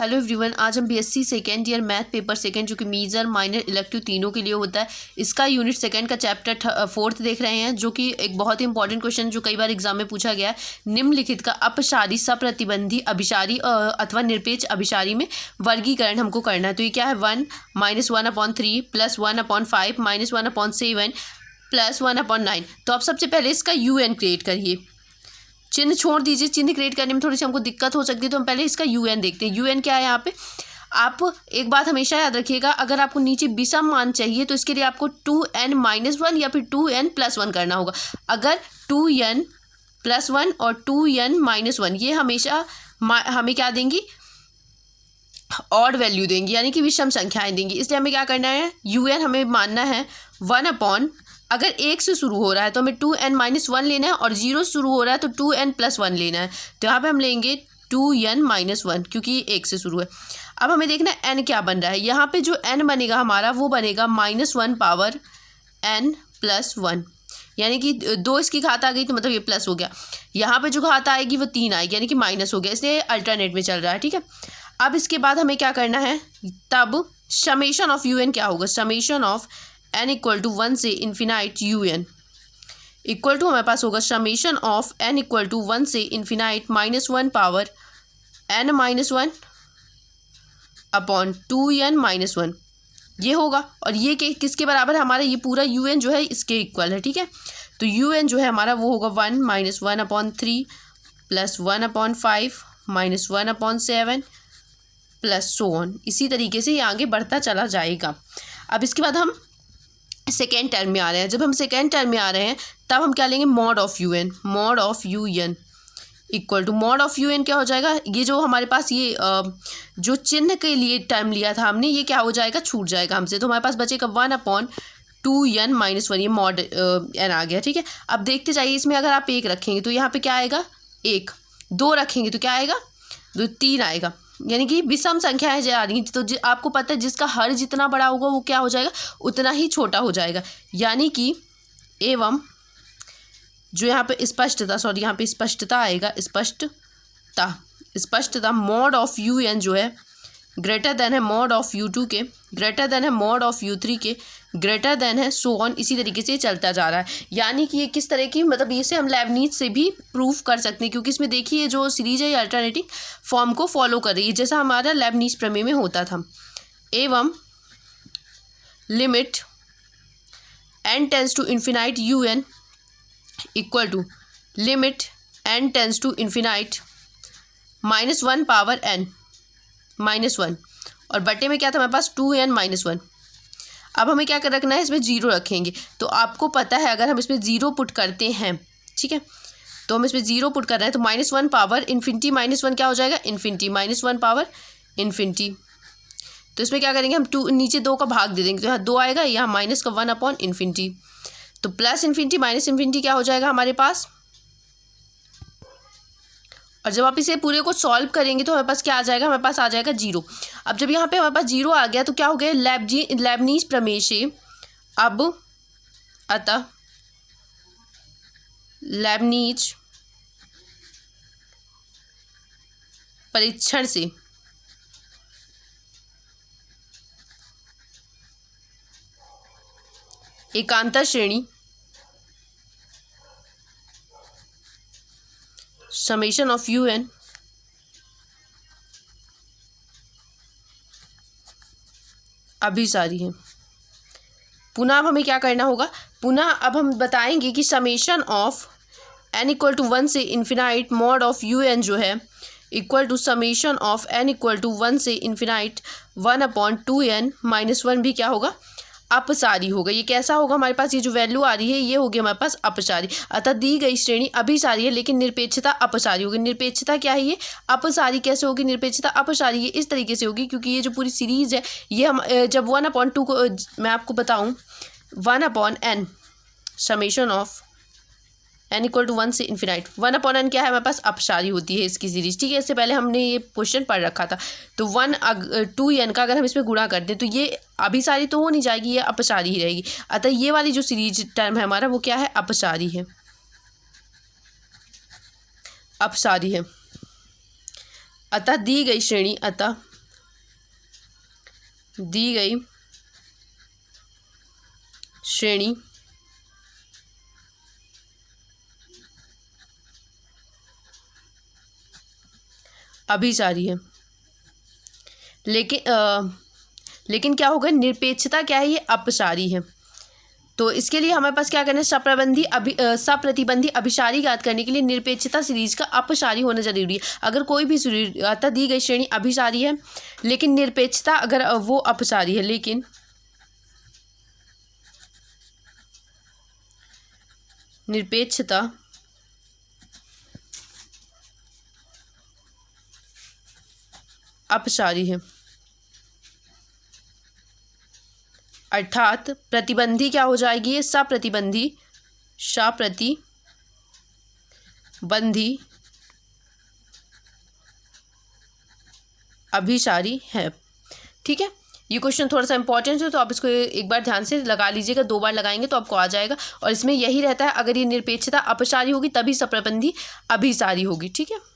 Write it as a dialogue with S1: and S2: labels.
S1: Hello everyone, आज हम BSc second year math paper second जो कि मेजर माइनर इलेक्टिव तीनों के लिए होता है, इसका यूनिट सेकेंड का चैप्टर फोर्थ देख रहे हैं, जो कि एक बहुत ही इंपॉर्टेंट क्वेश्चन जो कई बार एग्जाम में पूछा गया है। निम्नलिखित का अपसारी सप्रतिबंधी अभिसारी अथवा निरपेक्ष अभिसारी में वर्गीकरण हमको करना है। तो ये क्या है, 1 -1/3 + 1/5 -1/7 + 1/9। तो आप सबसे पहले इसका UN क्रिएट करिए। चिन्ह छोड़ दीजिए, चिन्ह क्रिएट करने में थोड़ी सी हमको दिक्कत हो सकती है, तो हम पहले इसका UN देखते हैं। UN क्या है यहाँ पे? आप एक बात हमेशा याद रखिएगा, अगर आपको नीचे विषम मान चाहिए तो इसके लिए आपको 2n-1 या फिर 2n+1 करना होगा। अगर 2n+1 और 2n-1 ये हमेशा हमें क्या देंगी, ऑड वैल्यू देंगी, यानी कि विषम संख्याएं देंगी। इसलिए हमें क्या करना है, UN हमें मानना है 1/, अगर 1 से शुरू हो रहा है तो हमें 2n-1 लेना है, और 0 से शुरू हो रहा है तो 2n+1 लेना है। तो यहाँ पे हम लेंगे 2n-1 क्योंकि 1 से शुरू है। अब हमें देखना है n क्या बन रहा है। यहाँ पे जो n बनेगा हमारा वो बनेगा -1 पावर n+1, यानी कि 2 इसकी घात आ गई तो मतलब ये प्लस हो गया। यहाँ पे जो घात आएगी वो 3 आएगी, यानी कि माइनस हो गया, इसलिए अल्टरनेट में चल रहा है। ठीक है, अब इसके बाद हमें क्या करना है, तब समेशन ऑफ UN क्या होगा, समेशन ऑफ n = 1 से इन्फिनाइट UN इक्वल टू हमारे पास होगा समेशन ऑफ n = 1 से infinite -1 power n-1 upon 2n-1 ये होगा। और ये किसके बराबर है, हमारा ये पूरा UN जो है इसके इक्वल है। ठीक है, तो UN जो है हमारा वो होगा 1 -1/3 + 1/5 -1/7 + so on। इसी तरीके से ये आगे बढ़ता चला जाएगा। अब इसके बाद हम सेकेंड टर्म में आ रहे हैं। जब हम सेकेंड टर्म में आ रहे हैं तब हम क्या लेंगे, mod of UN equal to mod of UN क्या हो जाएगा, ये जो हमारे पास ये जो चिन्ह के लिए टर्म लिया था हमने, ये क्या हो जाएगा, छूट जाएगा हमसे। तो हमारे पास बचेगा 1/2n-1, ये मॉड n आ गया। ठीक है, अब देखते जाइए, इसमें अगर आप 1 रखेंगे तो यहाँ पे क्या आएगा 1, 2 रखेंगे तो क्या आएगा 2, 3 आएगा, यानी कि विषम संख्याएं जा रही हैं। तो आपको पता है जिसका हर जितना बड़ा होगा वो क्या हो जाएगा, उतना ही छोटा हो जाएगा। यानी कि एवं जो यहाँ पे स्पष्टता, सॉरी यहाँ पे स्पष्टता आएगा, स्पष्टता मॉड ऑफ UN जो है ग्रेटर देन है मॉड ऑफ U2 के, ग्रेटर देन है मॉड ऑफ U3 के, ग्रेटर देन है सो ऑन। इसी तरीके से चलता जा रहा है। यानी कि ये किस तरह की, मतलब इसे हम लेबनीज से भी प्रूफ कर सकते हैं, क्योंकि इसमें देखिए जो सीरीज है ये अल्टरनेटिंग फॉर्म को फॉलो कर रही है, जैसा हमारा लेबनीज प्रमेय में होता था। एवं limit n tends to infinite UN equal to limit n tends to infinite -1 power n-1, और बटे में क्या था हमारे पास 2n-1। अब हमें क्या कर रखना है, इसमें 0 रखेंगे। तो आपको पता है अगर हम इसमें 0 पुट करते हैं, ठीक है, तो हम इसमें 0 पुट कर रहे हैं तो -1 पावर इन्फिनिटी -1 क्या हो जाएगा, इन्फिनिटी, -1 पावर इन्फिनिटी। तो इसमें क्या करेंगे हम, 2 नीचे 2 का भाग दे देंगे, तो यहाँ 2 आएगा, यहाँ माइनस का 1/∞। तो प्लस इन्फिनिटी माइनस इन्फिनिटी क्या हो जाएगा हमारे पास। और जब आप इसे पूरे को सॉल्व करेंगे तो हमारे पास क्या आ जाएगा, हमारे पास आ जाएगा 0। अब जब यहाँ पे हमारे पास 0 आ गया तो क्या हो गया, लेबनीज प्रमेय से अब अतः लेबनीज परीक्षण से एकांतर श्रेणी समेशन ऑफ UN अभिसारी है। पुनः अब हमें क्या करना होगा, पुनः अब हम बताएंगे कि समेशन ऑफ n = 1 से इन्फिनाइट मॉड ऑफ UN जो है equal to summation of n = 1 से इन्फिनाइट 1/2n-1 भी क्या होगा, अपसारी होगा। ये कैसा होगा, हमारे पास ये जो वैल्यू आ रही है ये होगी हमारे पास अपसारी। अतः दी गई श्रेणी अभिसारी है लेकिन निरपेक्षता अपसारी होगी। निरपेक्षता क्या है, ये अपसारी कैसे होगी, निरपेक्षता अपसारी ये इस तरीके से होगी क्योंकि ये जो पूरी सीरीज है ये हम जब 1/2 को मैं आपको बताऊं, 1/n समेशन ऑफ n = 1 से इन्फिनाइट 1/n क्या है हमारे पास, अपसारी होती है इसकी सीरीज। ठीक है, इससे पहले हमने ये क्वेश्चन पढ़ रखा था। तो 2n का अगर हम इसमें गुणा कर दें तो ये अभिसारी तो हो नहीं जाएगी, ये अपसारी ही रहेगी। अतः ये वाली जो सीरीज टर्म है हमारा वो क्या है, अपसारी है, अपसारी है। अतः दी गई श्रेणी दी गई श्रेणी अभिसारी है, लेकिन क्या होगा, निरपेक्षता क्या है, ये अपसारी है। तो इसके लिए हमारे पास क्या करना है, सप्रतिबंधी अभिसारी ज्ञात करने के लिए निरपेक्षता सीरीज का अपसारी होना जरूरी है। अगर कोई भी दी गई श्रेणी अभिसारी है लेकिन निरपेक्षता अगर वो अपसारी है, लेकिन निरपेक्षता अपसारी है, अर्थात प्रतिबंधी क्या हो जाएगी, ये सप्रतिबंधी अभिसारी है। ठीक है, ये क्वेश्चन थोड़ा सा इंपॉर्टेंट है, तो आप इसको एक बार ध्यान से लगा लीजिएगा, 2 बार लगाएंगे तो आपको आ जाएगा। और इसमें यही रहता है, अगर ये निरपेक्षता अपसारी होगी तभी सप्रतिबंधी अभिसारी होगी। ठीक है।